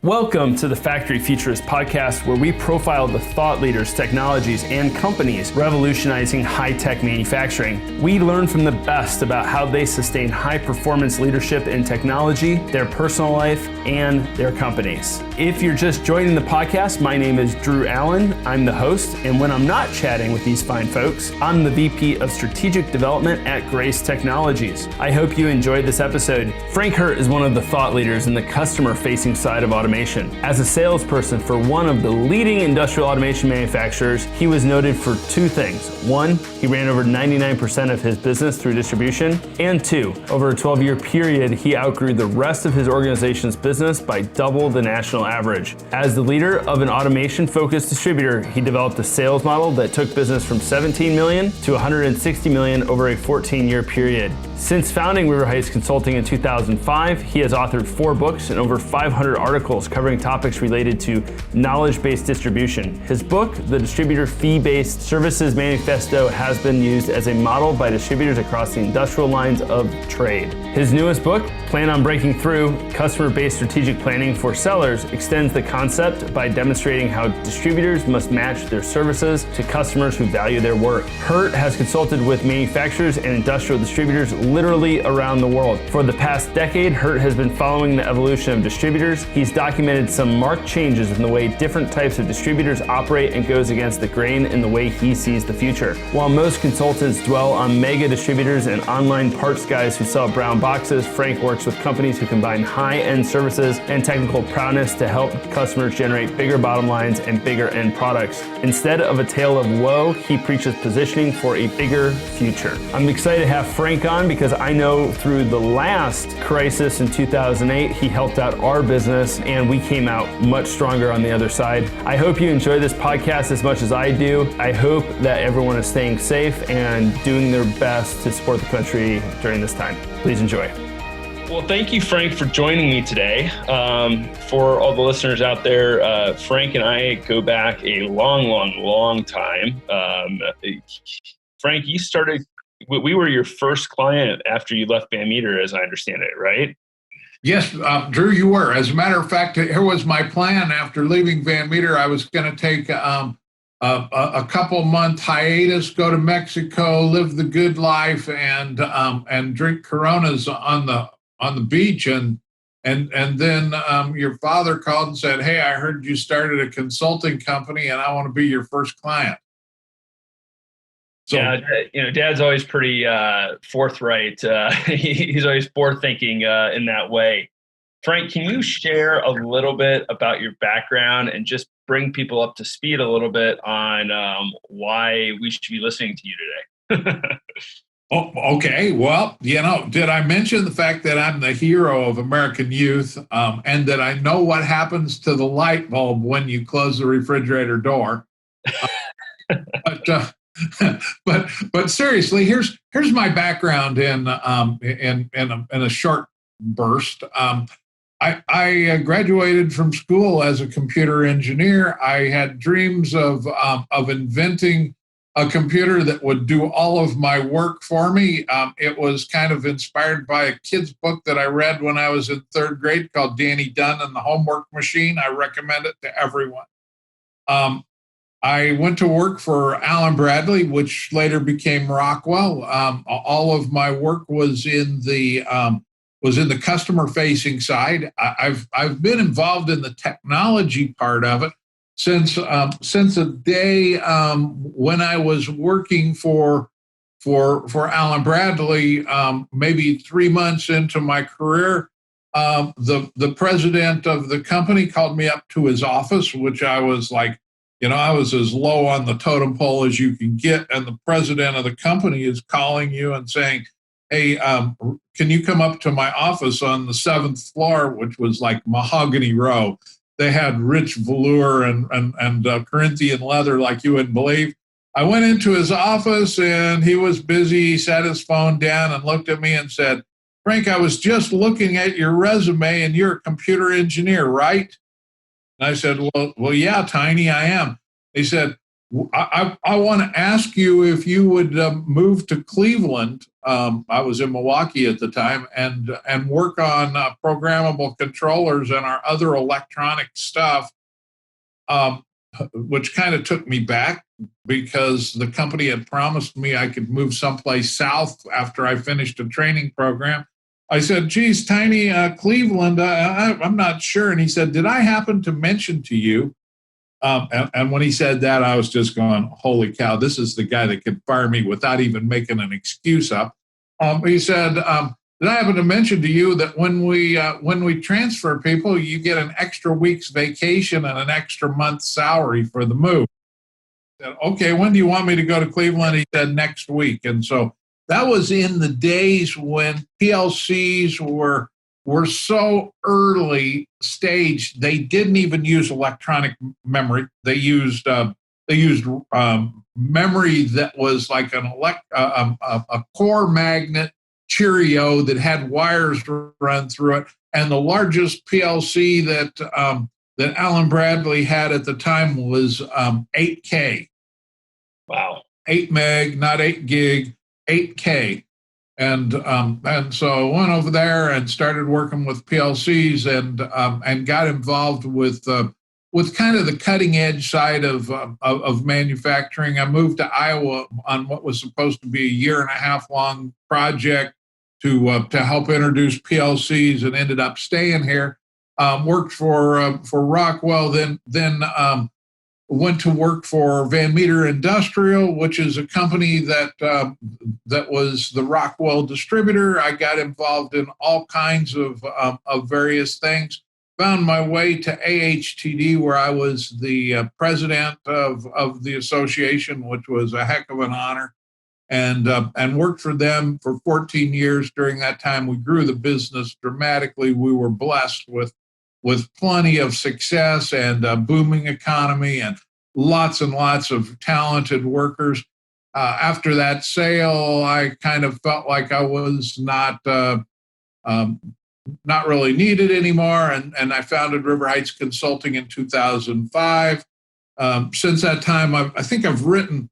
Welcome to the Factory Futurist podcast, where we profile the thought leaders, technologies, and companies revolutionizing high-tech manufacturing. We learn from the best about how they sustain high-performance leadership in technology, their personal life, and their companies. If you're just joining the podcast, my name is Drew Allen. I'm the host, and when I'm not chatting with these fine folks, I'm the VP of Strategic Development at Grace Technologies. I hope you enjoyed this episode. Frank Hurtte is one of the thought leaders in the customer-facing side of automation. As a salesperson for one of the leading industrial automation manufacturers, he was noted for two things. One, he ran over 99% of his business through distribution. And two, over a 12-year period, he outgrew the rest of his organization's business by double the national average. As the leader of an automation-focused distributor, he developed a sales model that took business from 17 million to 160 million over a 14-year period. Since founding River Heights Consulting in 2005, he has authored 4 books and over 500 articles covering topics related to knowledge-based distribution. His book, The Distributor Fee-Based Services Manifesto, has been used as a model by distributors across the industrial lines of trade. His newest book, Plan on Breaking Through, Customer-Based Strategic Planning for Sellers, extends the concept by demonstrating how distributors must match their services to customers who value their work. Hurtte has consulted with manufacturers and industrial distributors literally around the world. For the past decade, Hurtte has been following the evolution of distributors. He's documented some marked changes in the way different types of distributors operate and goes against the grain in the way he sees the future. While most consultants dwell on mega distributors and online parts guys who sell brown boxes, Frank works with companies who combine high-end services and technical prowess to help customers generate bigger bottom lines and bigger end products. Instead of a tale of woe, he preaches positioning for a bigger future. I'm excited to have Frank on because I know through the last crisis in 2008, he helped out our business and we came out much stronger on the other side. I hope you enjoy this podcast as much as I do. I hope that everyone is staying safe and doing their best to support the country during this time. Please enjoy. Well, thank you, Frank, for joining me today. For all the listeners out there, Frank and I go back a long time. Frank, you started, we were your first client after you left Van Meter, as I understand it, right? Yes, Drew, you were. As a matter of fact, here was my plan. After leaving Van Meter, I was going to take a couple-month hiatus, go to Mexico, live the good life, and drink Coronas on the beach. And then your father called and said, "Hey, I heard you started a consulting company, and I want to be your first client." So, yeah, Dad's always pretty forthright. He's always forward-thinking in that way. Frank, can you share a little bit about your background and just bring people up to speed a little bit on why we should be listening to you today? Oh, okay. Well, did I mention the fact that I'm the hero of American youth and that I know what happens to the light bulb when you close the refrigerator door? But seriously, here's my background in a short burst. I graduated from school as a computer engineer. I had dreams of inventing a computer that would do all of my work for me. It was kind of inspired by a kid's book that I read when I was in 3rd grade called Danny Dunn and the Homework Machine. I recommend it to everyone. I went to work for Allen Bradley, which later became Rockwell. All of my work was in the customer-facing side. I've been involved in the technology part of it since the day when I was working for Allen Bradley. Maybe 3 months into my career, the president of the company called me up to his office, which I was like, I was as low on the totem pole as you can get. And the president of the company is calling you and saying, "Hey, can you come up to my office on the 7th floor," which was like Mahogany Row. They had rich velour and Corinthian leather like you wouldn't believe. I went into his office and he was busy. He set his phone down and looked at me and said, "Frank, I was just looking at your resume and you're a computer engineer, right?" And I said, well, yeah, Tiny, I am. He said, I want to ask you if you would move to Cleveland. I was in Milwaukee at the time, and work on programmable controllers and our other electronic stuff, um, which kind of took me back because the company had promised me I could move someplace south after I finished a training program. I said, geez, tiny Cleveland, I'm not sure. And he said, did I happen to mention to you? And when he said that, I was just going, holy cow, this is the guy that could fire me without even making an excuse up. He said, did I happen to mention to you that when we transfer people, you get an extra week's vacation and an extra month's salary for the move? I said, okay, when do you want me to go to Cleveland? He said, next week. And so that was in the days when PLCs were so early stage they didn't even use electronic memory. They used memory that was like a core magnet Cheerio that had wires run through it. And the largest PLC that Alan Bradley had at the time was 8K. Wow. 8 meg, not 8 gig, 8K. And so I went over there and started working with PLCs and got involved with kind of the cutting edge side of manufacturing. I moved to Iowa on what was supposed to be a 1.5 year long project to help introduce PLCs, and ended up staying here. Worked for Rockwell, then went to work for Van Meter Industrial, which is a company that was the Rockwell distributor. I got involved in all kinds of various things. Found my way to AHTD, where I was the president of the association, which was a heck of an honor, and worked for them for 14 years. During that time, we grew the business dramatically. We were blessed with plenty of success and a booming economy and lots of talented workers. After that sale, I kind of felt like I was not really needed anymore, and I founded River Heights Consulting in 2005. Since that time, I think I've written.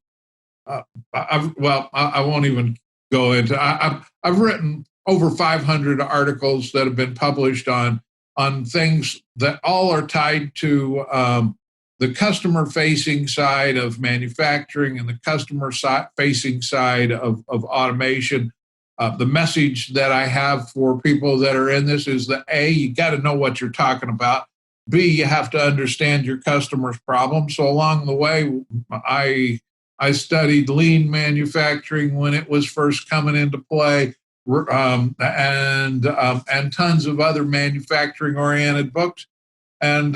I won't even go into. I've written over 500 articles that have been published on things that all are tied to the customer-facing side of manufacturing and the customer-facing side of automation. The message that I have for people that are in this is that A, you got to know what you're talking about. B, you have to understand your customer's problem. So along the way, I studied lean manufacturing when it was first coming into play. And tons of other manufacturing-oriented books, and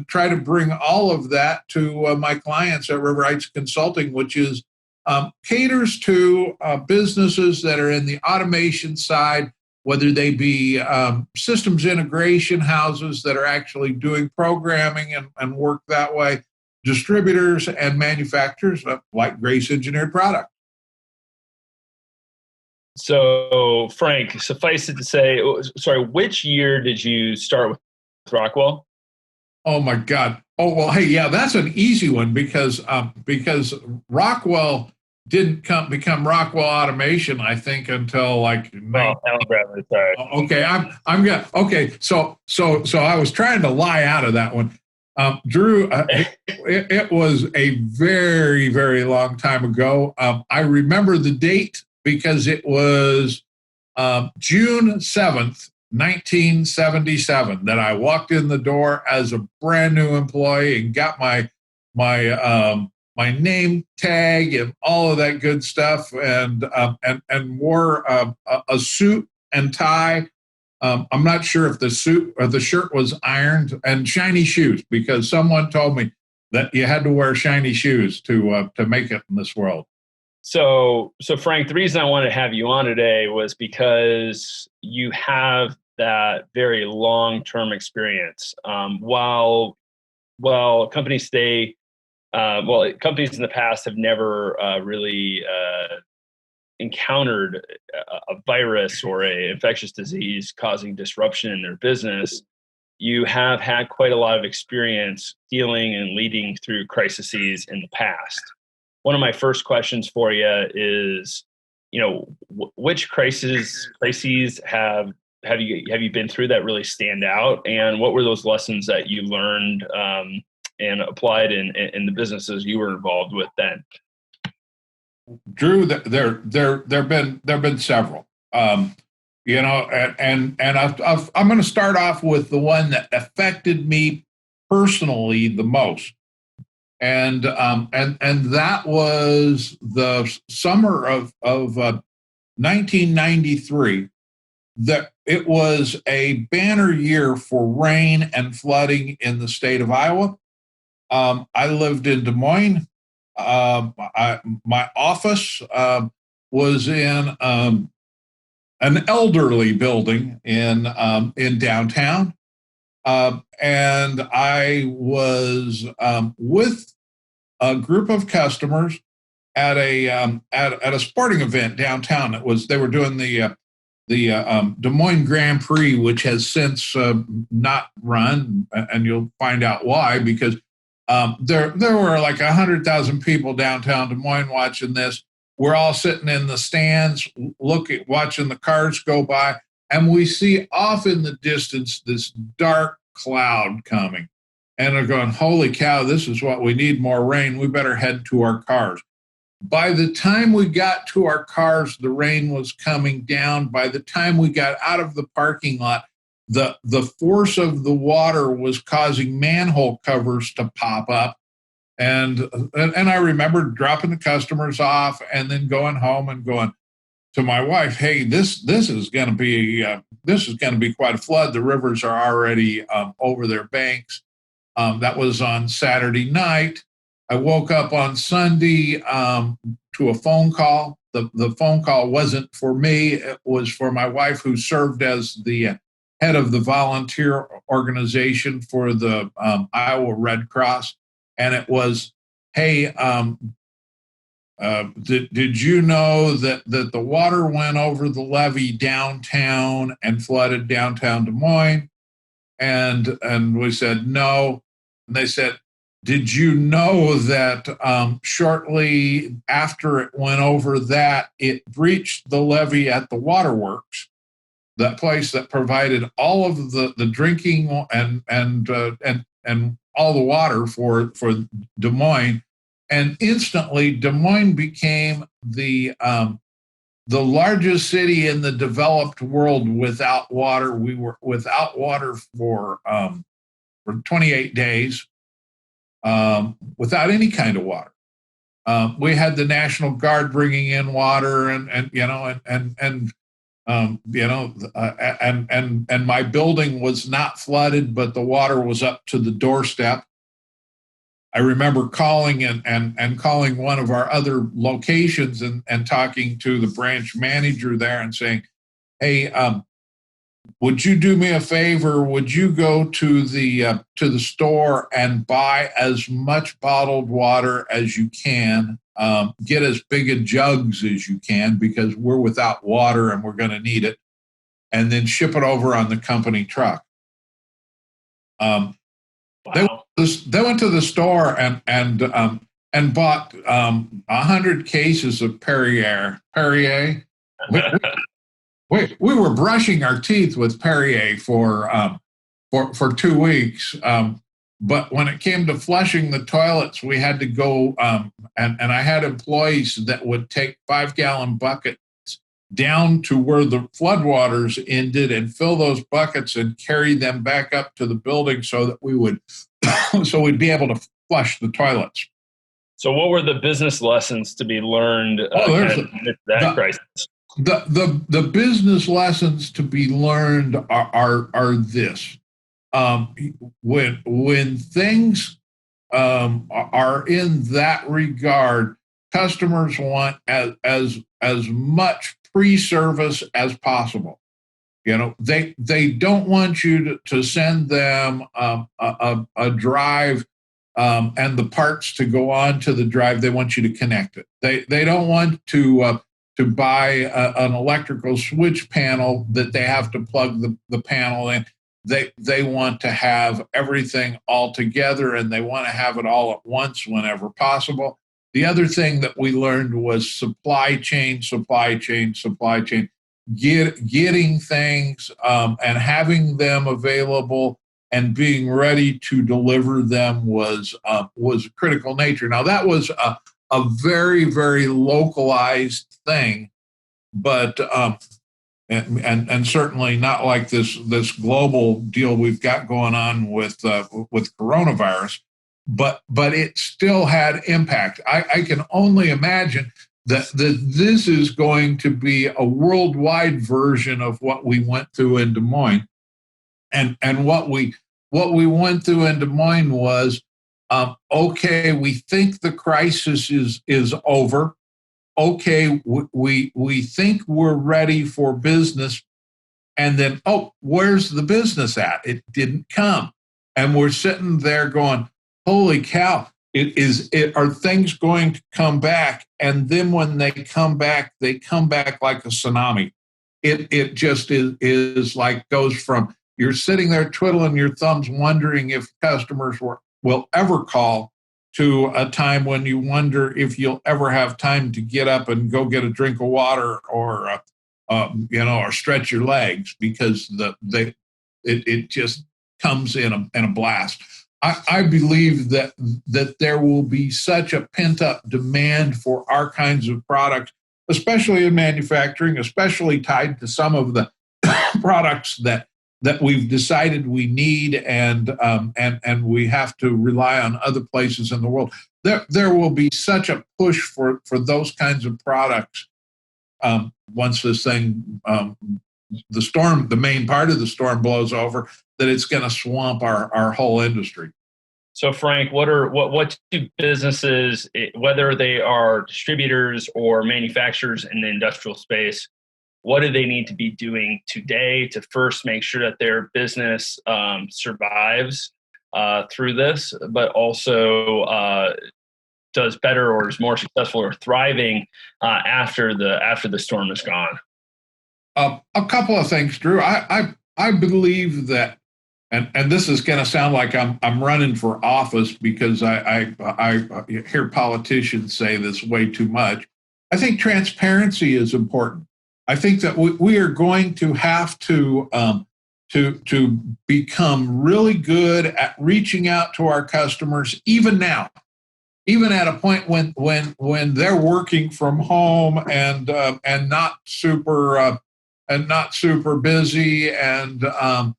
try to bring all of that to my clients at River Heights Consulting, which is caters to businesses that are in the automation side, whether they be systems integration houses that are actually doing programming and work that way, distributors and manufacturers like Grace Engineered Products. So, Frank, suffice it to say, sorry, which year did you start with Rockwell? Oh my God! Oh well, hey, yeah, that's an easy one because Rockwell didn't become Rockwell Automation, I think, until like. Alan Bradley, sorry. Okay, I'm good. Okay, so I was trying to lie out of that one. Drew, it was a very, very long time ago. I remember the date because it was June 7th, 1977, that I walked in the door as a brand new employee and got my name tag and all of that good stuff, and wore a suit and tie. I'm not sure if the suit or the shirt was ironed, and shiny shoes, because someone told me that you had to wear shiny shoes to make it in this world. So Frank, the reason I wanted to have you on today was because you have that very long-term experience. While companies companies in the past have never really encountered a virus or an infectious disease causing disruption in their business, you have had quite a lot of experience dealing and leading through crises in the past. One of my first questions for you is, which crises have you been through that really stand out, and what were those lessons that you learned and applied in the businesses you were involved with then? Drew, there've been several. I'm going to start off with the one that affected me personally the most, and that was the summer of 1993. That it was a banner year for rain and flooding in the state of Iowa. I lived in Des Moines. My office was in an elderly building in downtown, and I was with a group of customers at a sporting event downtown. They were doing the Des Moines Grand Prix, which has since not run, and you'll find out why, because there were like 100,000 people downtown Des Moines watching this. We're all sitting in the stands, watching the cars go by, and we see off in the distance this dark cloud coming. And they're going, holy cow, this is what we need, more rain. We better head to our cars. By the time we got to our cars, the rain was coming down. By the time we got out of the parking lot, the force of the water was causing manhole covers to pop up. And I remember dropping the customers off and then going home and going to my wife, hey, this is going to be quite a flood. The rivers are already over their banks. That was on Saturday night. I woke up on Sunday to a phone call. The phone call wasn't for me. It was for my wife, who served as the head of the volunteer organization for the Iowa Red Cross. And it was, hey, did you know that the water went over the levee downtown and flooded downtown Des Moines? And we said, no. And they said, did you know that shortly after it went over that, it breached the levee at the waterworks, that place that provided all of the drinking and all the water for Des Moines, and instantly Des Moines became the largest city in the developed world without water. We were without water for 28 days. Without any kind of water. We had the National Guard bringing in water, and my building was not flooded, but the water was up to the doorstep. I remember calling and calling one of our other locations and talking to the branch manager there and saying, hey, would you do me a favor? Would you go to the store and buy as much bottled water as you can? Get as big a jugs as you can, because we're without water and we're going to need it, and then ship it over on the company truck. Wow. They went to the store and bought 100 cases of Perrier. We were brushing our teeth with Perrier for 2 weeks, but when it came to flushing the toilets, we had to go, and I had employees that would take 5-gallon buckets down to where the floodwaters ended and fill those buckets and carry them back up to the building so that we'd be able to flush the toilets. So, what were the business lessons to be learned amidst that crisis? The business lessons to be learned are this: when things are in that regard, customers want as much pre-service as possible. They don't want you to send them a drive and the parts to go on to the drive. They want you to connect it. They don't want to buy an electrical switch panel that they have to plug the panel in. they want to have everything all together, and they want to have it all at once whenever possible. The other thing that we learned was supply chain, getting things and having them available and being ready to deliver them was critical nature. Now that was a very, very localized thing, but and certainly not like this global deal we've got going on with coronavirus. But it still had impact. I can only imagine that this is going to be a worldwide version of what we went through in Des Moines, and what we went through in Des Moines was okay. We think the crisis is over. Okay, we think we're ready for business, and then where's the business at? It didn't come, and we're sitting there going, holy cow, are things going to come back? And then when they come back like a tsunami. It just is like goes from you're sitting there twiddling your thumbs wondering if customers will ever call to a time when you wonder if you'll ever have time to get up and go get a drink of water or stretch your legs, because it just comes in a blast. I believe that there will be such a pent-up demand for our kinds of products, especially in manufacturing, especially tied to some of the products that we've decided we need and we have to rely on other places in the world. There will be such a push for those kinds of products once this thing, the main part of the storm blows over, that it's going to swamp our whole industry. So, Frank, what do businesses, whether they are distributors or manufacturers in the industrial space, what do they need to be doing today to first make sure that their business survives through this, but also does better or is more successful or thriving after the storm is gone? A couple of things, Drew. I believe that, and this is going to sound like I'm running for office because I hear politicians say this way too much. I think transparency is important. I think that we are going to have to become really good at reaching out to our customers, even now, even at a point when they're working from home and not super busy and are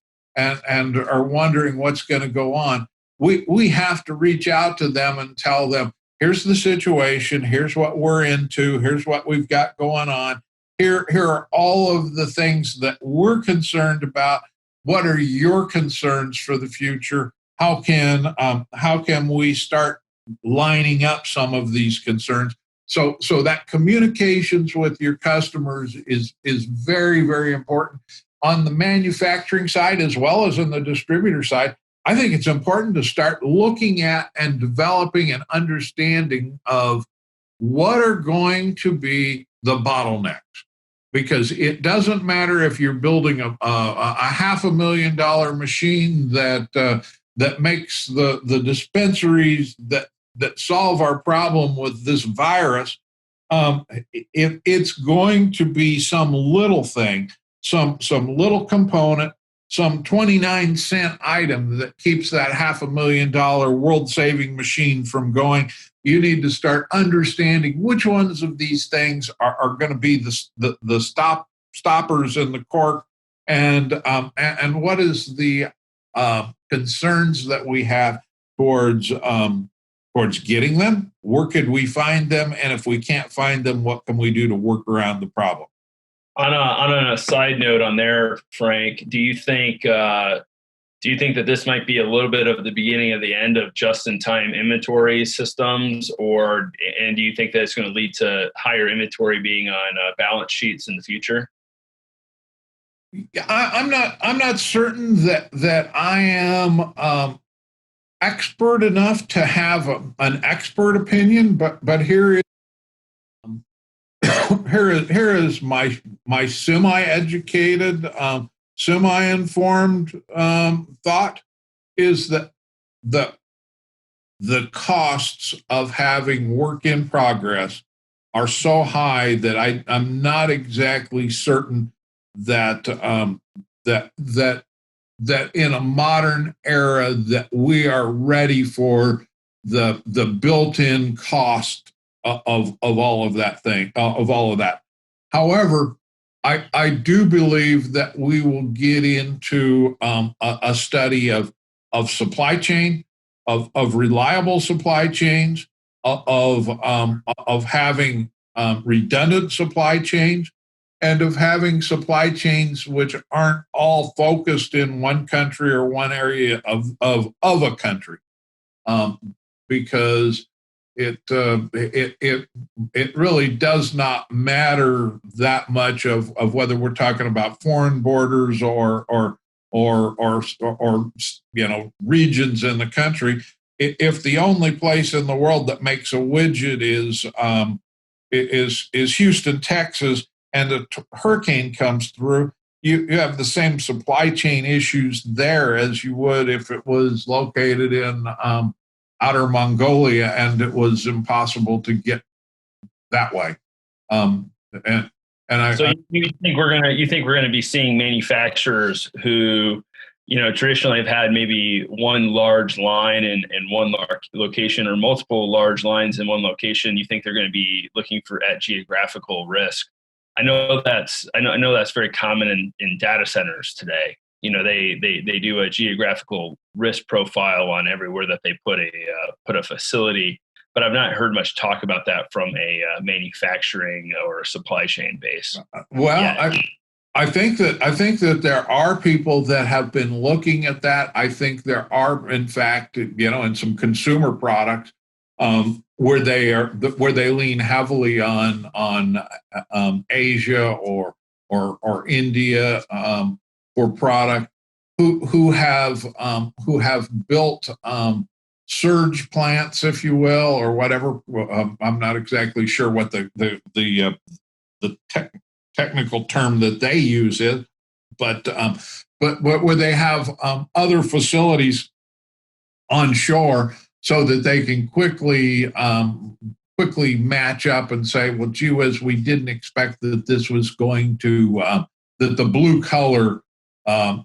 wondering what's going to go on. We have to reach out to them and tell them, here's the situation, here's what we're into, here's what we've got going on. Here are all of the things that we're concerned about. What are your concerns for the future? How can we start lining up some of these concerns? So that communications with your customers is very, very important. On the manufacturing side as well as on the distributor side, I think it's important to start looking at and developing an understanding of what are going to be the bottlenecks. Because it doesn't matter if you're building a $500,000 machine that makes the dispensaries that solve our problem with this virus. It's going to be some little thing, some little component, some 29-cent item that keeps that $500,000 world-saving machine from going. You need to start understanding which ones of these things are going to be the stoppers in the cork, and what is the concerns that we have towards getting them. Where could we find them? And if we can't find them, what can we do to work around the problem? On a side note on there, Frank, do you think that this might be a little bit of the beginning of the end of just-in-time inventory systems, and do you think that it's going to lead to higher inventory being on balance sheets in the future? I'm not certain that I am expert enough to have an expert opinion, but here is my semi-educated semi-informed thought is that the costs of having work in progress are so high that I'm not exactly certain that that in a modern era that we are ready for the built-in cost of all of that. However, I do believe that we will get into a study of supply chain, of reliable supply chains, of having redundant supply chains, and of having supply chains which aren't all focused in one country or one area of a country, because it really does not matter that much of whether we're talking about foreign borders or regions in the country. If the only place in the world that makes a widget is Houston, Texas, and a hurricane comes through, you have the same supply chain issues there as you would if it was located in outer Mongolia and it was impossible to get that way. So you think we're gonna be seeing manufacturers who, traditionally have had maybe one large line in one location, or multiple large lines in one location? You think they're going to be looking at geographical risk? I know that's very common in data centers today. They do a geographical risk profile on everywhere that they put a facility, but I've not heard much talk about that from a manufacturing or a supply chain base. I think that there are people that have been looking at that. I think there are, in fact, in some consumer products where they lean heavily on Asia or India for product, who have built surge plants, if you will, or whatever. I'm not exactly sure what the technical term that they use is, but where they have other facilities on shore so that they can quickly match up and say, well, gee whiz, we didn't expect that this was going to that the blue color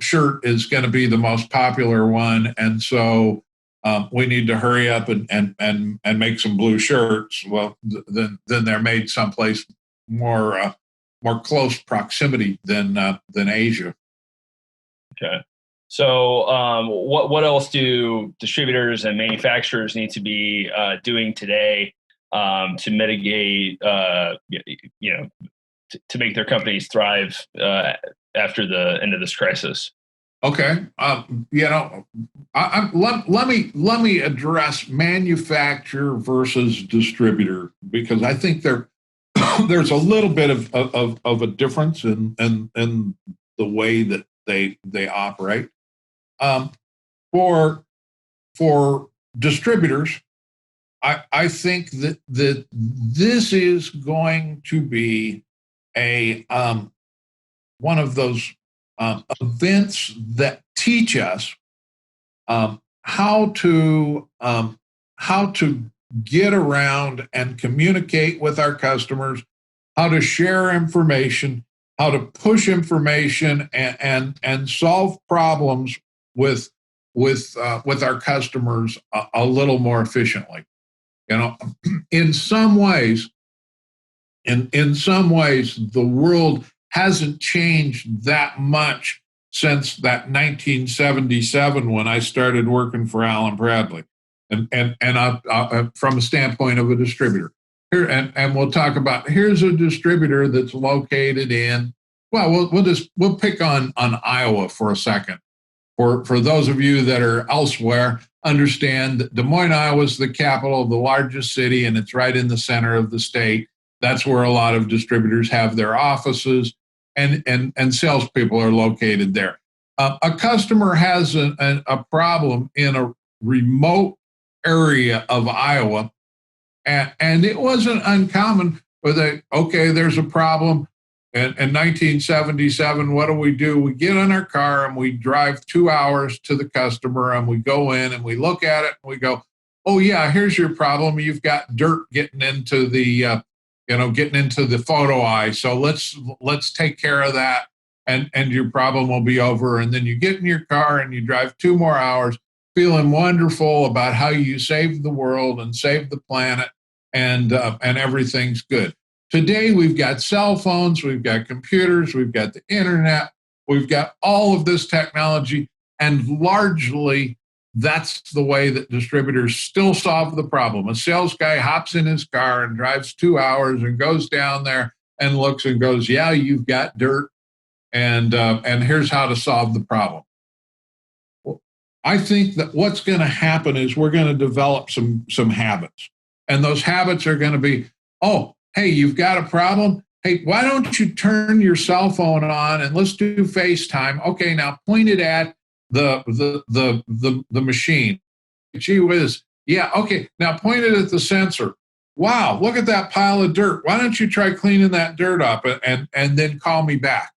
shirt is going to be the most popular one, and so we need to hurry up and make some blue shirts. Well, then they're made someplace more close proximity than Asia. Okay. So what else do distributors and manufacturers need to be doing today to mitigate, to make their companies thrive after the end of this crisis? Okay. Let me address manufacturer versus distributor, because I think there's a little bit of a difference in the way that they operate. For distributors, I think that this is going to be a one of those events that teach us how to get around and communicate with our customers, how to share information, how to push information and solve problems with our customers a little more efficiently. In some ways, the world hasn't changed that much since that 1977 when I started working for Allen Bradley, and from a standpoint of a distributor. Here, and we'll talk about, here's a distributor that's located in, we'll pick on Iowa for a second. For those of you that are elsewhere, understand that Des Moines, Iowa is the capital of the largest city, and it's right in the center of the state. That's where a lot of distributors have their offices, and salespeople are located there. A customer has a problem in a remote area of Iowa, and it wasn't uncommon for there's a problem. In 1977, what do? We get in our car and we drive 2 hours to the customer, and we go in and we look at it and we go, oh yeah, here's your problem. You've got dirt getting into the getting into the photo eye. So let's take care of that, and your problem will be over. And then you get in your car and you drive 2 more hours, feeling wonderful about how you saved the world and saved the planet, and everything's good. Today, we've got cell phones, we've got computers, we've got the internet, we've got all of this technology, and largely that's the way that distributors still solve the problem. A sales guy hops in his car and drives 2 hours and goes down there and looks and goes, yeah, you've got dirt, and here's how to solve the problem. Well, I think that what's going to happen is we're going to develop some habits, and those habits are going to be, oh, hey, you've got a problem? Hey, why don't you turn your cell phone on and let's do FaceTime? Okay, now point it at the machine. Gee whiz. Yeah, okay, now point it at the sensor. Wow, look at that pile of dirt. Why don't you try cleaning that dirt up and then call me back?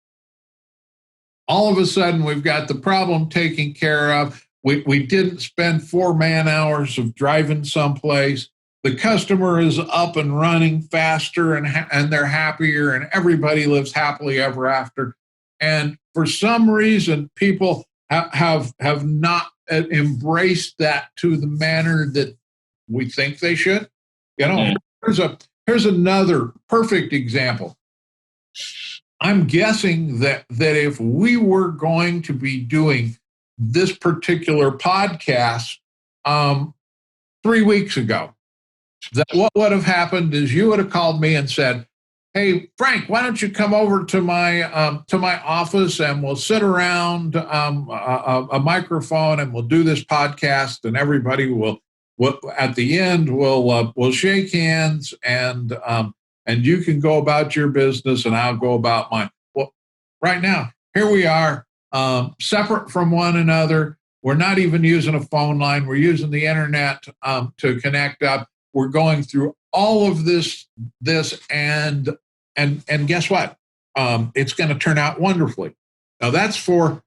All of a sudden, we've got the problem taken care of. We didn't spend 4 man-hours of driving someplace. The customer is up and running faster, and they're happier, and everybody lives happily ever after. And for some reason, people have not embraced that to the manner that we think they should. Here's another perfect example. I'm guessing that if we were going to be doing this particular podcast 3 weeks ago, that what would have happened is you would have called me and said, hey, Frank, why don't you come over to my office and we'll sit around a microphone and we'll do this podcast, and everybody will at the end we'll shake hands, and you can go about your business and I'll go about mine. Well, right now, here we are, separate from one another. We're not even using a phone line. We're using the internet to connect up. We're going through all of this, and guess what? It's going to turn out wonderfully. Now that's for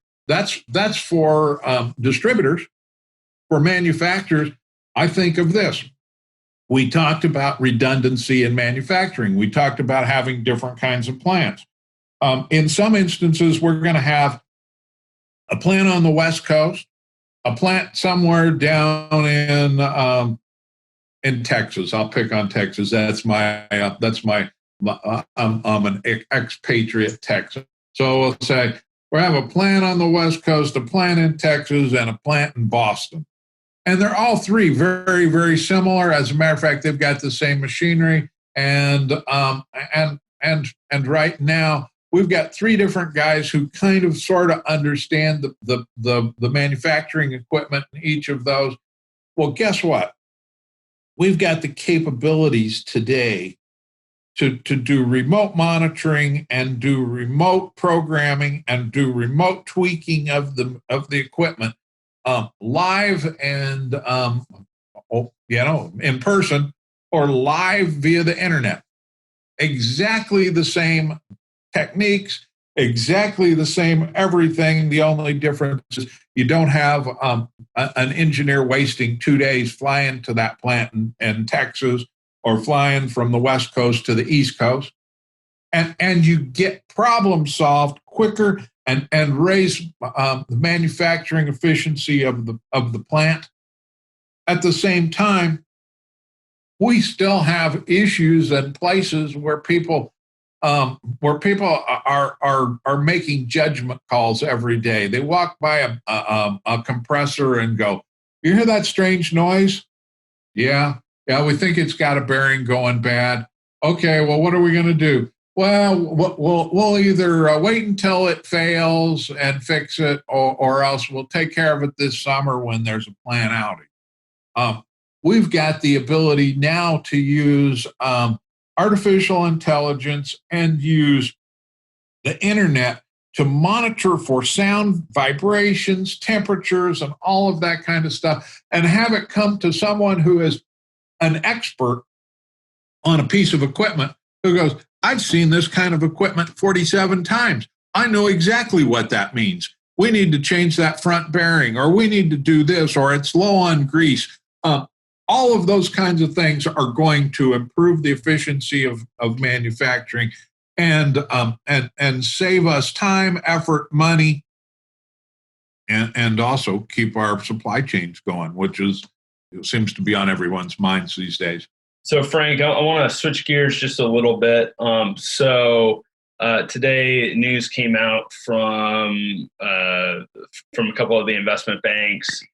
distributors. For manufacturers, I think of this. We talked about redundancy in manufacturing. We talked about having different kinds of plants. In some instances, we're going to have a plant on the West Coast, a plant somewhere down in Texas. I'll pick on Texas. I'm an expatriate Texan. So we'll say we have a plant on the West Coast, a plant in Texas, and a plant in Boston. And they're all three very, very similar. As a matter of fact, they've got the same machinery. And right now, we've got 3 different guys who kind of sort of understand the manufacturing equipment in each of those. Well, guess what? We've got the capabilities today to do remote monitoring and do remote programming and do remote tweaking of the equipment live and in person, or live via the internet. Exactly the same techniques, exactly the same everything. The only difference is you don't have an engineer wasting 2 days flying to that plant in Texas, or flying from the West Coast to the East Coast. And you get problem solved quicker and raise the manufacturing efficiency of the plant. At the same time, we still have issues and places where people are making judgment calls every day. They walk by a compressor and go, "You hear that strange noise?" Yeah, we think it's got a bearing going bad. Okay, well, what are we going to do? Well, we'll either wait until it fails and fix it, or else we'll take care of it this summer when there's a plant outage. We've got the ability now to use artificial intelligence and use the internet to monitor for sound vibrations, temperatures, and all of that kind of stuff, and have it come to someone who is an expert on a piece of equipment, who goes, I've seen this kind of equipment 47 times. I know exactly what that means. We need to change that front bearing, or we need to do this, or it's low on grease. All of those kinds of things are going to improve the efficiency of manufacturing and save us time, effort, money, and also keep our supply chains going, which seems to be on everyone's minds these days. So, Frank, I want to switch gears just a little bit. Today, news came out from a couple of the investment banks.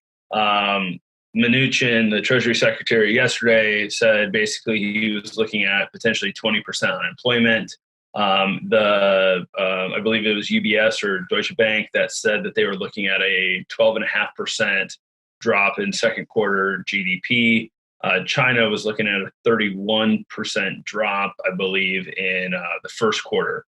Mnuchin, the Treasury Secretary, yesterday said basically he was looking at potentially 20% unemployment. I believe it was UBS or Deutsche Bank that said that they were looking at a 12.5% drop in second quarter GDP. China was looking at a 31% drop, I believe, in the first quarter.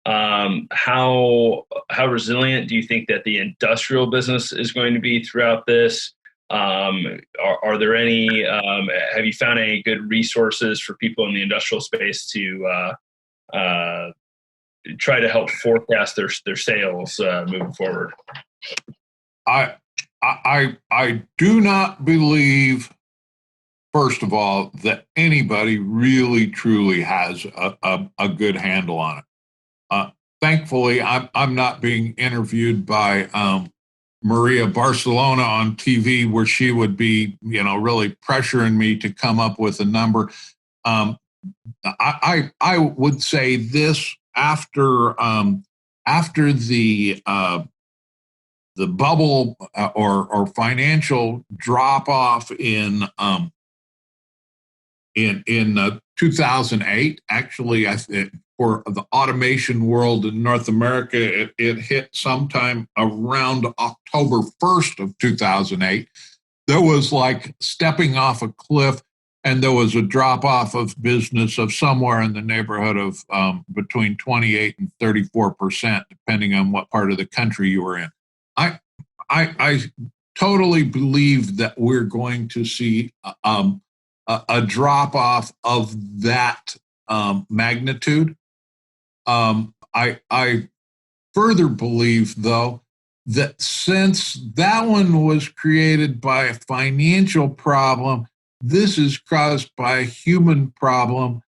How resilient do you think that the industrial business is going to be throughout this? Are there any? Have you found any good resources for people in the industrial space to try to help forecast their sales moving forward? I do not believe, first of all, that anybody really truly has a good handle on it. Thankfully, I'm not being interviewed by Maria Barcelona on TV, where she would be, really pressuring me to come up with a number. I would say this: after the bubble or financial drop off in 2008, actually, for the automation world in North America, it hit sometime around October 1st of 2008. There was like stepping off a cliff, and there was a drop off of business of somewhere in the neighborhood of between 28 and 34%, depending on what part of the country you were in. I totally believe that we're going to see a drop off of that magnitude. I further believe, though, that since that one was created by a financial problem, this is caused by a human problem.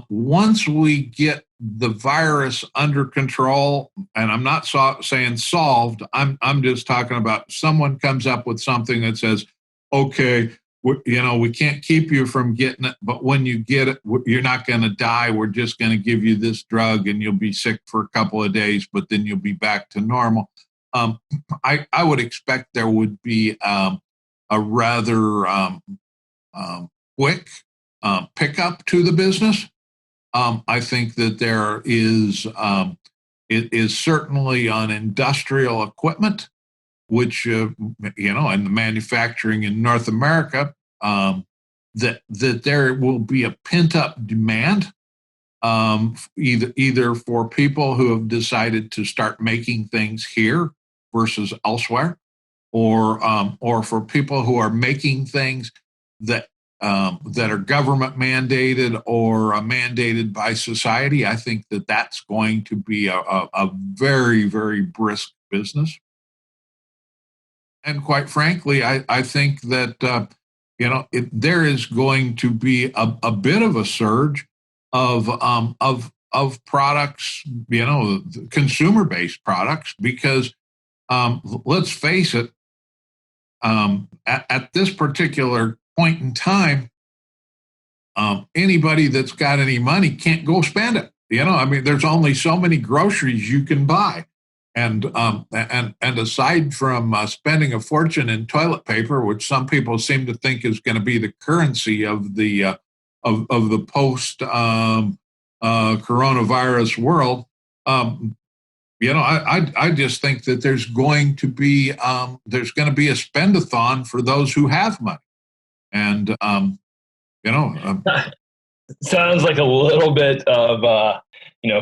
Once we get the virus under control, and I'm not saying solved, I'm just talking about someone comes up with something that says, okay, we can't keep you from getting it, but when you get it, you're not going to die. We're just going to give you this drug, and you'll be sick for a couple of days, but then you'll be back to normal. I would expect there would be a rather quick pickup to the business. I think that there is it is certainly on industrial equipment, which and the manufacturing in North America, that there will be a pent up demand, either for people who have decided to start making things here versus elsewhere, or for people who are making things that are government mandated or mandated by society. I think that that's going to be a very, very brisk business. And quite frankly, I think that there is going to be a bit of a surge of products, consumer-based products, because let's face it, at this particular point in time, anybody that's got any money can't go spend it. There's only so many groceries you can buy. And aside from spending a fortune in toilet paper, which some people seem to think is going to be the currency of the post coronavirus world, I just think that there's going to be a spendathon for those who have money, and sounds like a little bit of.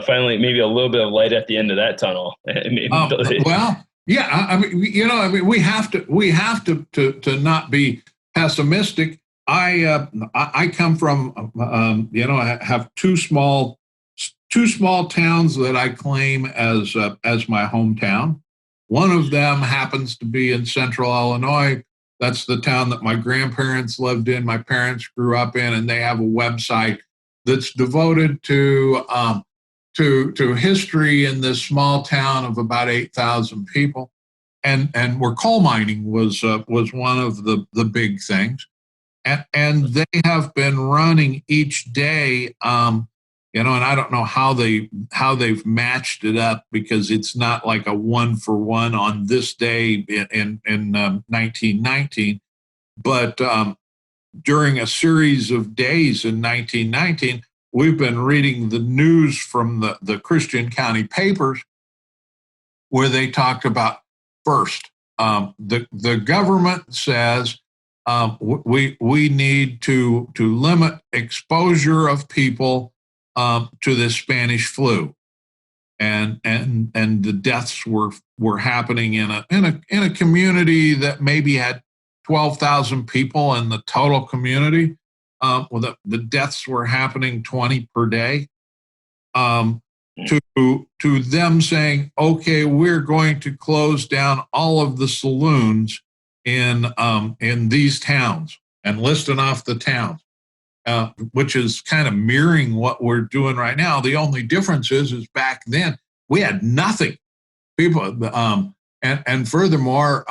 Finally, maybe a little bit of light at the end of that tunnel. Well, yeah. We have to not be pessimistic. I come from, I have two small two small towns that I claim as my hometown. One of them happens to be in central Illinois. That's the town that my grandparents lived in, my parents grew up in, and they have a website that's devoted to history in this small town of about 8,000 people, and where coal mining was one of the big things, and they have been running each day. And I don't know how they've matched it up, because it's not like a one for one on this day in 1919, but during a series of days in 1919, we've been reading the news from the Christian County papers, where they talked about first, the government says we need to limit exposure of people to the Spanish flu, and the deaths were happening in a community that maybe had 12,000 people in the total community. The deaths were happening 20 per day. To them saying, okay, we're going to close down all of the saloons in these towns, and listing off the towns. Which is kind of mirroring what we're doing right now. The only difference is back then we had nothing. People, and furthermore,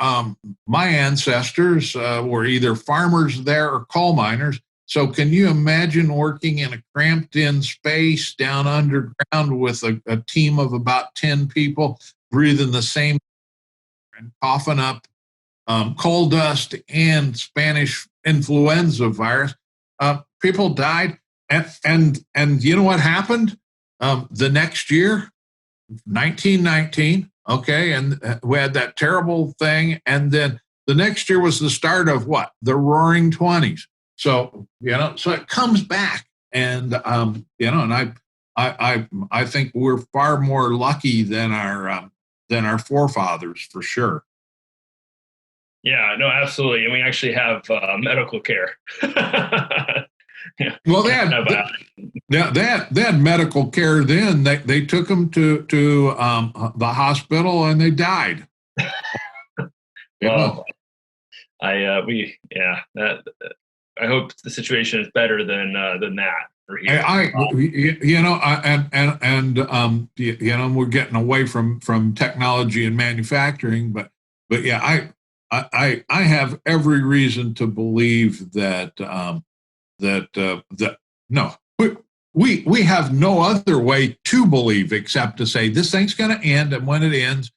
my ancestors were either farmers there or coal miners. So can you imagine working in a cramped-in space down underground with a team of about 10 people, breathing the same and coughing up coal dust and Spanish influenza virus? People died, and you know what happened the next year, 1919. Okay, and we had that terrible thing, and then the next year was the start of what? The Roaring '20s. So so it comes back, and and I think we're far more lucky than our forefathers, for sure. Yeah, no, absolutely. And we actually have medical care. Yeah. Well, they had medical care then. They took them to the hospital, and they died. Well, I hope the situation is better than that for here. We're getting away from technology and manufacturing, but yeah, I have every reason to believe that no, we have no other way to believe except to say this thing's going to end, and when it ends,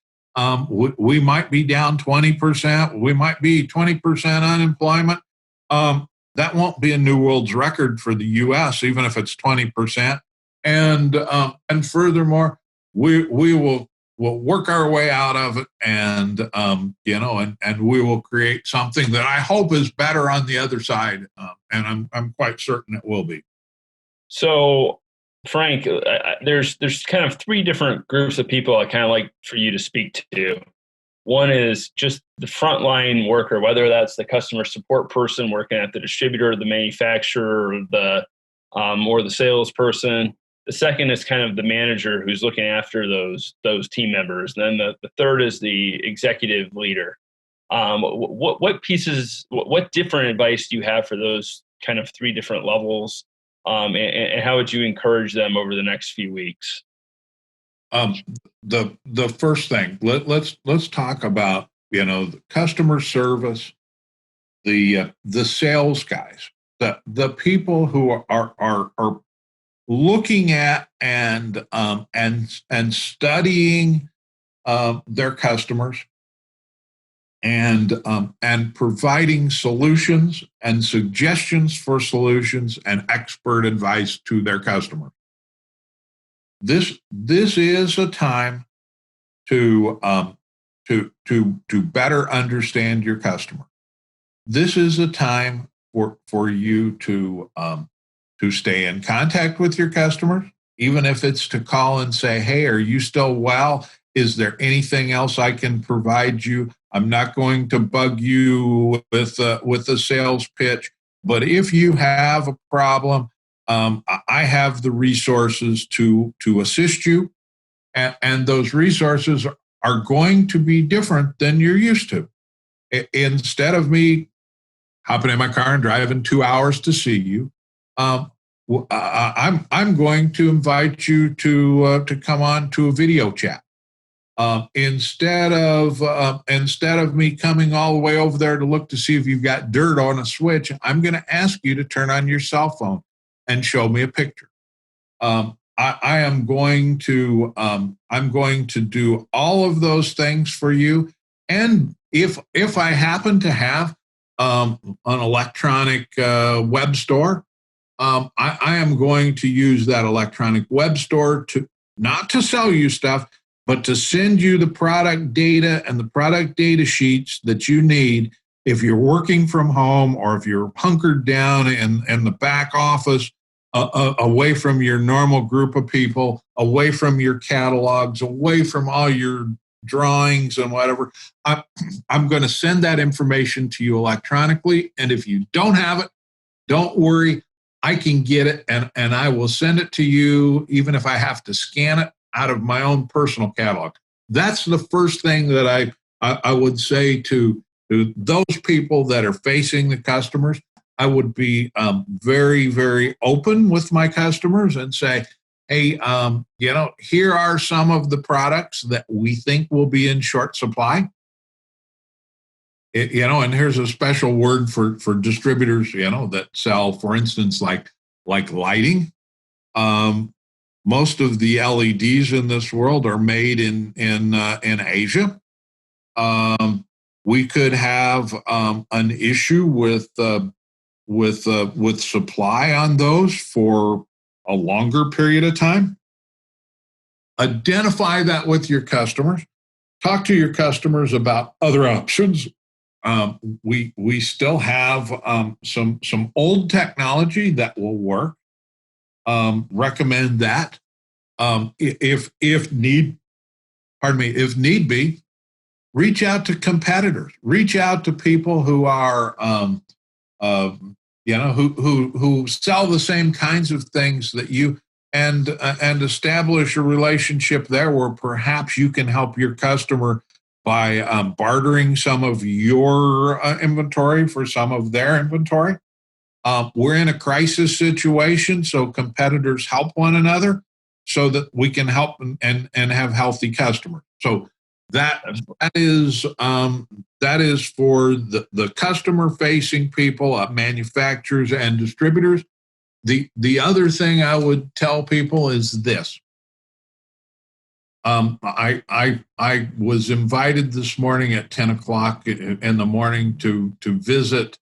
we might be down 20%, we might be 20% unemployment. That won't be a new world's record for the U.S., even if it's 20%. And furthermore, we will work our way out of it, and we will create something that I hope is better on the other side, and I'm quite certain it will be. So, Frank, there's kind of three different groups of people I kind of like for you to speak to. One is just the frontline worker, whether that's the customer support person working at the distributor, the manufacturer, or the salesperson. The second is kind of the manager who's looking after those team members. And then the third is the executive leader. What different advice do you have for those kind of three different levels? And how would you encourage them over the next few weeks? The first thing, let's talk about the customer service, the sales guys, the people who are looking at and studying their customers, and providing solutions and suggestions for solutions and expert advice to their customers. This is a time to better understand your customer. This is a time for you to stay in contact with your customers, even if it's to call and say, "Hey, are you still well? Is there anything else I can provide you? I'm not going to bug you with a sales pitch, but if you have a problem, I have the resources to assist you, and those resources are going to be different than you're used to. Instead of me hopping in my car and driving 2 hours to see you, I'm going to invite you to come on to a video chat. Instead of me coming all the way over there to look to see if you've got dirt on a switch, I'm going to ask you to turn on your cell phone and show me a picture. I'm going to do all of those things for you. And if I happen to have an electronic web store, I am going to use that electronic web store to not to sell you stuff, but to send you the product data and the product data sheets that you need if you're working from home or if you're hunkered down in the back office, away from your normal group of people, away from your catalogs, away from all your drawings and whatever. I'm going to send that information to you electronically. And if you don't have it, don't worry. I can get it and I will send it to you, even if I have to scan it out of my own personal catalog. That's the first thing that I would say to those people that are facing the customers. I would be very, very open with my customers and say, hey, here are some of the products that we think will be in short supply. And here's a special word for distributors, that sell, for instance, like lighting. Most of the LEDs in this world are made in Asia. We could have an issue with supply on those for a longer period of time. Identify that with your customers. Talk to your customers about other options. We still have some old technology that will work. Recommend that. If need be, reach out to competitors. Reach out to people who are who sell the same kinds of things that you, and establish a relationship there where perhaps you can help your customer by bartering some of your inventory for some of their inventory. We're in a crisis situation, so competitors help one another so that we can help and have healthy customers. So that is for the customer-facing people, manufacturers and distributors. The other thing I would tell people is this. I was invited this morning at 10 o'clock in the morning to visit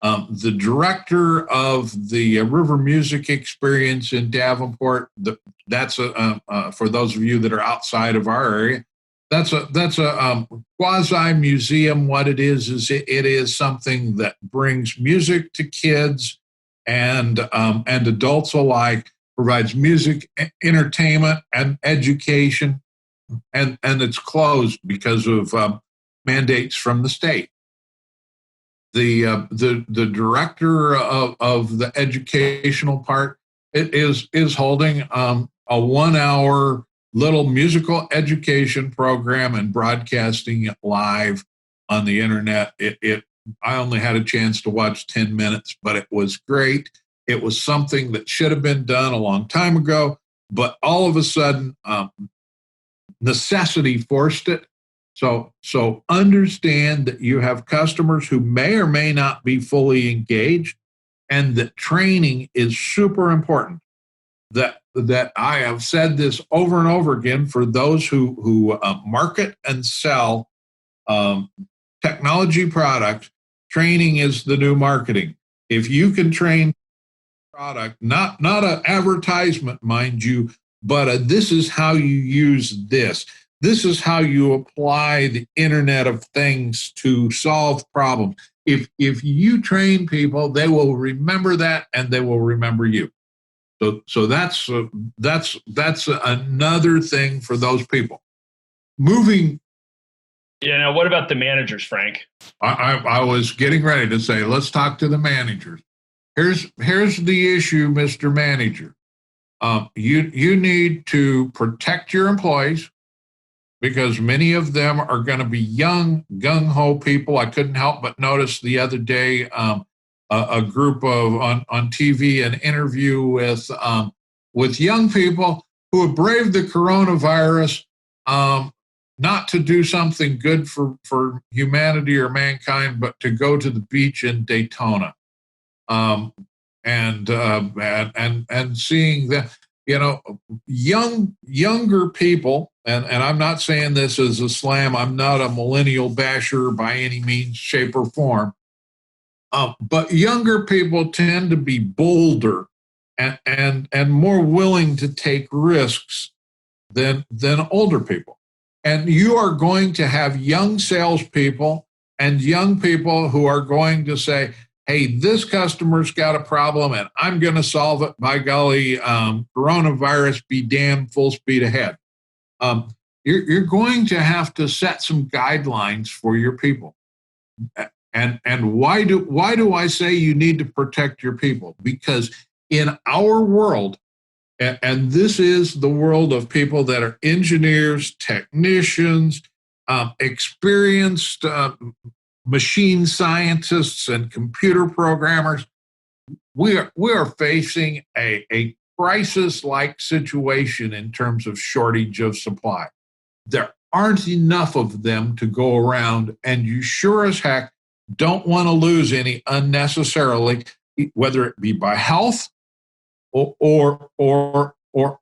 the director of the River Music Experience in Davenport. That's for those of you that are outside of our area. That's a quasi museum. What it is it is something that brings music to kids and adults alike. Provides music, entertainment, and education, and it's closed because of mandates from the state. The director of the educational part is holding a 1 hour little musical education program and broadcasting it live on the internet. I only had a chance to watch 10 minutes, but it was great. It was something that should have been done a long time ago, but all of a sudden, necessity forced it. So understand that you have customers who may or may not be fully engaged, and that training is super important. That I have said this over and over again for those who market and sell technology products. Training is the new marketing. If you can train product, not an advertisement, mind you, but this is how you use this. This is how you apply the Internet of Things to solve problems. If you train people, they will remember that, and they will remember you. So that's another thing for those people. Moving. Now what about the managers, Frank? I was getting ready to say, let's talk to the managers. here's the issue, Mr. Manager. You need to protect your employees because many of them are going to be young, gung-ho people. I couldn't help but notice the other day a group of on TV, an interview with young people who have braved the coronavirus, not to do something good for humanity or mankind, but to go to the beach in Daytona. And seeing that, younger people, and I'm not saying this as a slam, I'm not a millennial basher by any means, shape, or form, but younger people tend to be bolder and more willing to take risks than older people. And you are going to have young salespeople and young people who are going to say, hey, this customer's got a problem and I'm going to solve it. By golly, coronavirus be damned, full speed ahead. You're going to have to set some guidelines for your people. And why do I say you need to protect your people? Because in our world, and this is the world of people that are engineers, technicians, experienced machine scientists and computer programmers, we are facing a crisis-like situation in terms of shortage of supply. There aren't enough of them to go around, and you sure as heck don't want to lose any unnecessarily, whether it be by health or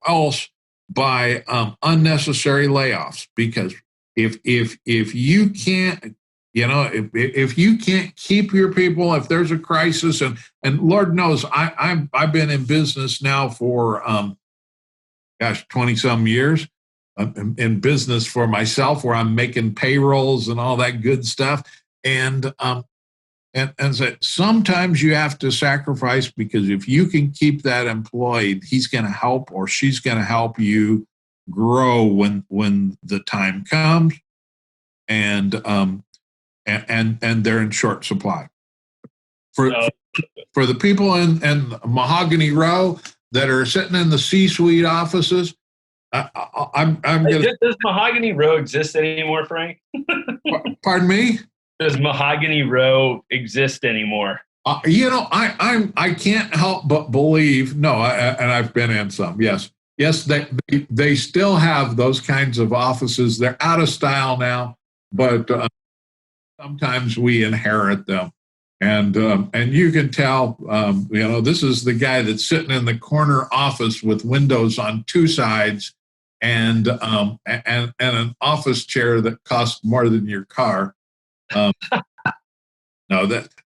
else by unnecessary layoffs. Because if you can't, if you can't keep your people, if there's a crisis, and Lord knows I've been in business now for 20 some years. I'm in business for myself, where I'm making payrolls and all that good stuff, and so sometimes you have to sacrifice, because if you can keep that employed, he's going to help or she's going to help you grow when the time comes, and they're in short supply. For the people in Mahogany Row that are sitting in the C-suite offices, I'm gonna. Does Mahogany Row exist anymore, Frank? Pardon me? Does Mahogany Row exist anymore? I can't help but believe. No, and I've been in some. Yes, they still have those kinds of offices. They're out of style now, but sometimes we inherit them, and you can tell. This is the guy that's sitting in the corner office with windows on two sides, and an office chair that costs more than your car. No,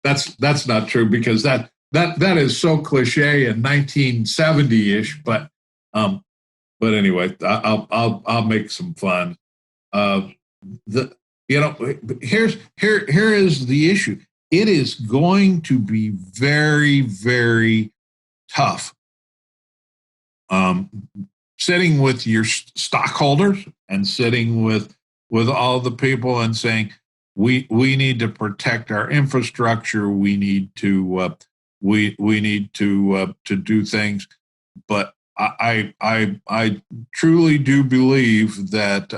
that's not true, because that is so cliche and 1970-ish. But anyway, I'll make some fun. Here is the issue. It is going to be very, very tough. Sitting with your stockholders and sitting with all the people and saying, we need to protect our infrastructure. We need to do things. But I truly do believe that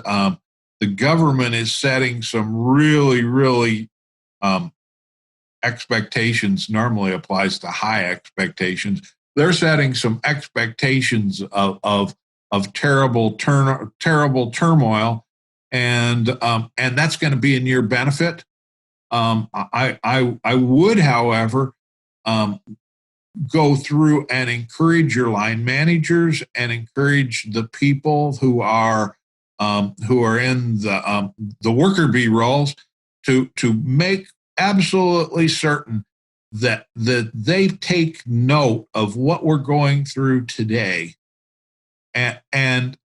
the government is setting some really, really expectations. Normally applies to high expectations. They're setting some expectations of terrible turmoil. And that's going to be in your benefit. I would, however, go through and encourage your line managers and encourage the people who are in the worker bee roles to make absolutely certain that they take note of what we're going through today. And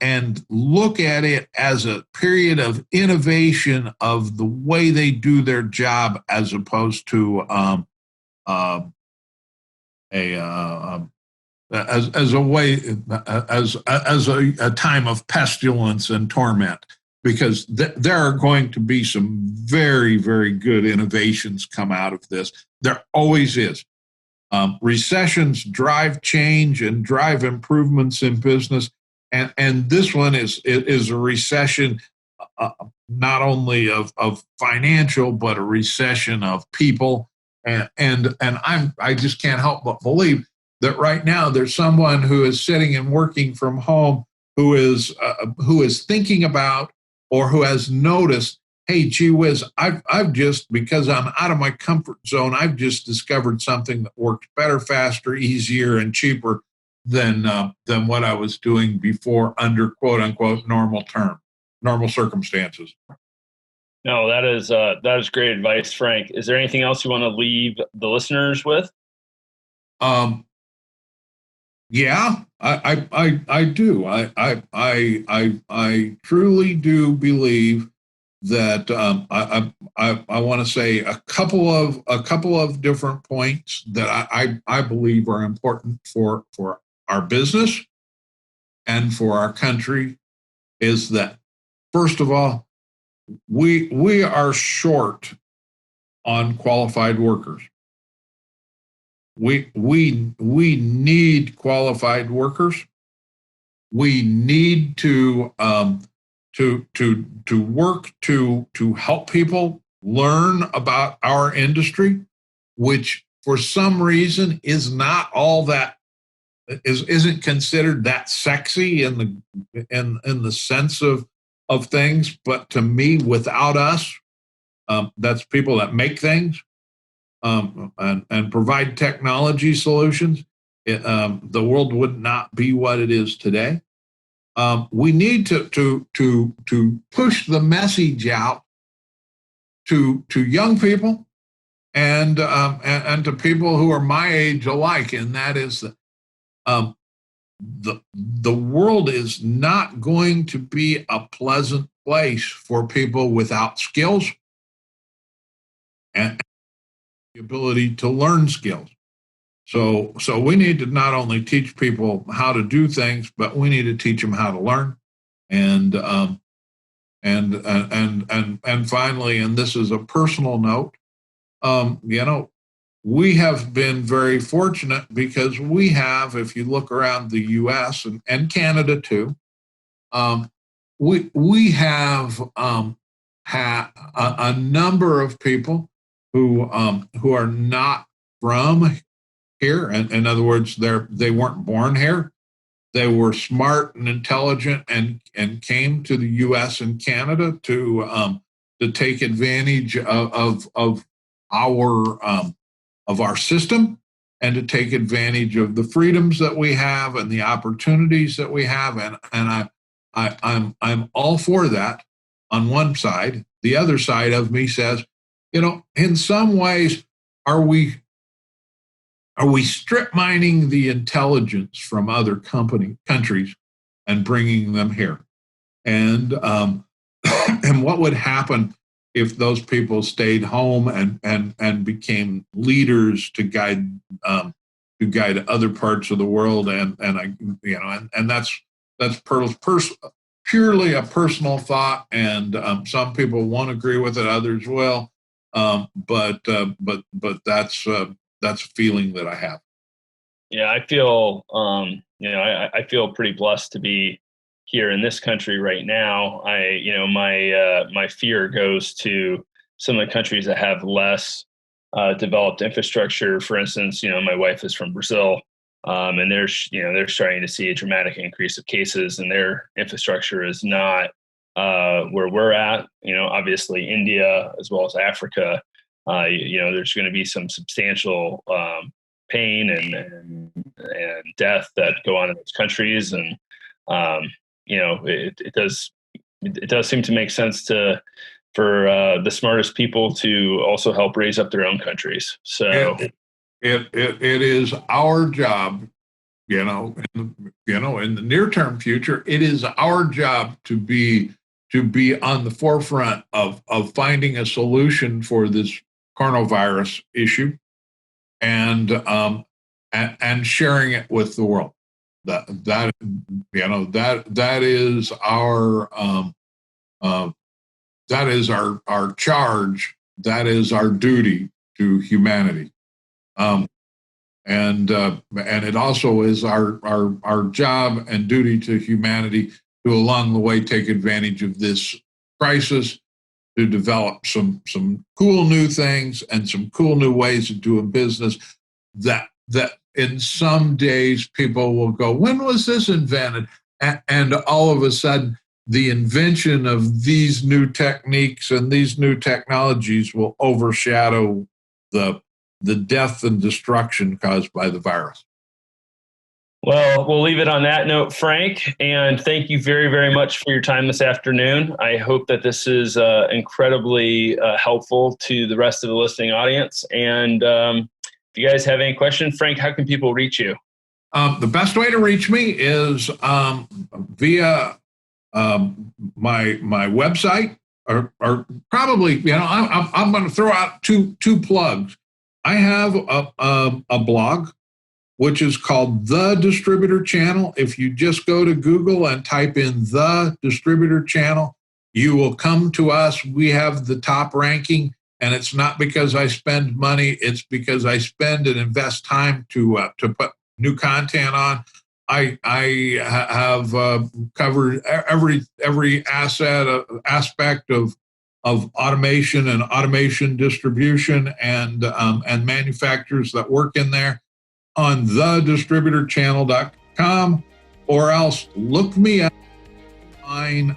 look at it as a period of innovation of the way they do their job, as opposed to as a time of pestilence and torment. Because there are going to be some very, very good innovations come out of this. There always is. Recessions drive change and drive improvements in business, and this one is a recession, not only of financial, but a recession of people. And I just can't help but believe that right now there's someone who is sitting and working from home who is thinking about, or who has noticed, hey, gee whiz, I've just, because I'm out of my comfort zone, I've just discovered something that works better, faster, easier, and cheaper than what I was doing before under quote unquote normal circumstances. No, that is great advice, Frank. Is there anything else you want to leave the listeners with? Yeah, I do. I truly do believe that I want to say a couple of different points that I believe are important for our business and for our country. Is that, first of all, we are short on qualified workers. We need qualified workers. We need to work to help people learn about our industry, which for some reason is not all that isn't considered that sexy in the sense of things. But to me, without us, that's people that make things and provide technology solutions. The world would not be what it is today. We need to push the message out to young people and to people who are my age alike, and that is that the world is not going to be a pleasant place for people without skills and the ability to learn skills. So we need to not only teach people how to do things, but we need to teach them how to learn. And finally, and this is a personal note, we have been very fortunate because we have, if you look around the U.S. and Canada too, we have had a number of people who are not from here. And in other words, they weren't born here. They were smart and intelligent and came to the U.S. and Canada to take advantage of our system and to take advantage of the freedoms that we have and the opportunities that we have. And I'm all for that on one side. The other side of me says, in some ways, are we strip mining the intelligence from other countries and bringing them here? And and what would happen if those people stayed home and became leaders to guide other parts of the world? And that's purely a personal thought. And some people won't agree with it, others will. But that's a feeling that I have. Yeah, I feel, I feel pretty blessed to be here in this country right now. My fear goes to some of the countries that have less developed infrastructure. For instance, my wife is from Brazil, and they're starting to see a dramatic increase of cases, and their infrastructure is not where we're at. Obviously India as well as Africa. There's going to be some substantial pain and death that go on in those countries, and it does seem to make sense for the smartest people to also help raise up their own countries. So it is our job, in the near term future, it is our job to be on the forefront of finding a solution for this coronavirus issue and sharing it with the world. That is our charge. That is our duty to humanity. And it also is our job and duty to humanity to along the way take advantage of this crisis to develop some cool new things and some cool new ways of doing business that in some days people will go, when was this invented? And all of a sudden, the invention of these new techniques and these new technologies will overshadow the death and destruction caused by the virus. Well, we'll leave it on that note, Frank, and thank you very, very much for your time this afternoon. I hope that this is incredibly helpful to the rest of the listening audience. And if you guys have any questions, Frank, how can people reach you? The best way to reach me is via my website, or probably, I'm going to throw out two plugs. I have a blog, which is called The Distributor Channel. If you just go to Google and type in The Distributor Channel, you will come to us. We have the top ranking, and it's not because I spend money. It's because I spend and invest time to put new content on. I have covered every aspect of automation and automation distribution and manufacturers that work in there on thedistributorchannel.com, or else look me up. I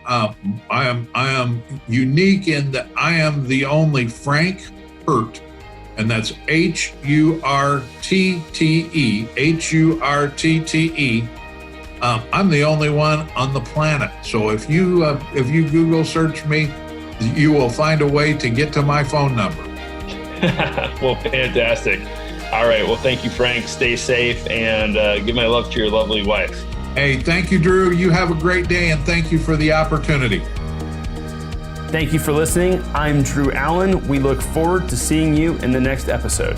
am unique in that I am the only Frank Hurtte, and that's Hurtte, Hurtte. I'm the only one on the planet. So if you Google search me, you will find a way to get to my phone number. Well, fantastic. All right. Well, thank you, Frank. Stay safe, and give my love to your lovely wife. Hey, thank you, Drew. You have a great day, and thank you for the opportunity. Thank you for listening. I'm Drew Allen. We look forward to seeing you in the next episode.